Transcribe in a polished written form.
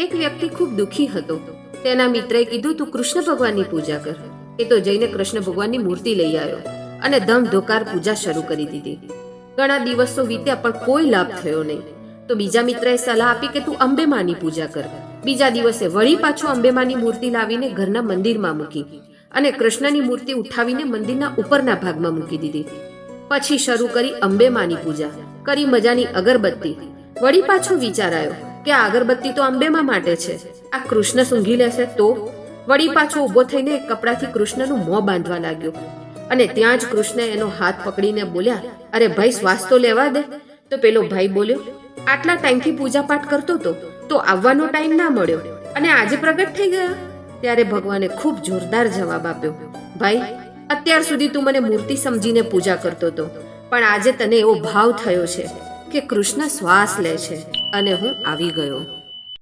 એક વ્યક્તિ ખૂબ દુઃખી હતો. તેના મિત્રએ કીધું, તું કૃષ્ણ ભગવાનની પૂજા કર. એ તો જઈને કૃષ્ણ ભગવાનની મૂર્તિ લઈ આવ્યો અને ધમધોકાર પૂજા શરૂ કરી દીધી. ઘણા દિવસો વીત્યા પણ કોઈ લાભ થયો નહીં. તો બીજા મિત્રએ સલાહ આપી કે તું અંબેમાની પૂજા કર. બીજા દિવસે વળી પાછું અંબેમાની મૂર્તિ લાવીને ઘરના મંદિરમાં મૂકી અને કૃષ્ણની મૂર્તિ ઉઠાવીને મંદિરના ઉપરના ભાગમાં મૂકી દીધી. પછી શરૂ કરી અંબેમાની પૂજા. કરી મજાની અગરબત્તી. વળી પાછો વિચાર આવ્યો કે આ અગરબત્તી તો અંબેમા માટે છે, આ કૃષ્ણ સૂંઘી લેશે તો. વળી પાછો ઊભો થઈને એક કપડાથી કૃષ્ણનું મોં બાંધવા લાગ્યો અને ત્યાં જ કૃષ્ણ એનો હાથ પકડીને બોલ્યા, અરે ભાઈ, શ્વાસ તો લેવા દે. તો પેલો ભાઈ બોલ્યો, આટલા ટાઈમથી પૂજા પાઠ કરતો હતો તો આવવાનો ટાઈમ ના મળ્યો અને આજે પ્રગટ થઈ ગયા. ત્યારે ભગવાને ખૂબ જોરદાર જવાબ આપ્યો, ભાઈ, અત્યાર સુધી તું મને મૂર્તિ સમજીને પૂજા કરતો હતો, પણ આજે તને એવો ભાવ થયો છે કે કૃષ્ણ શ્વાસ લે છે અને હું આવી ગયો.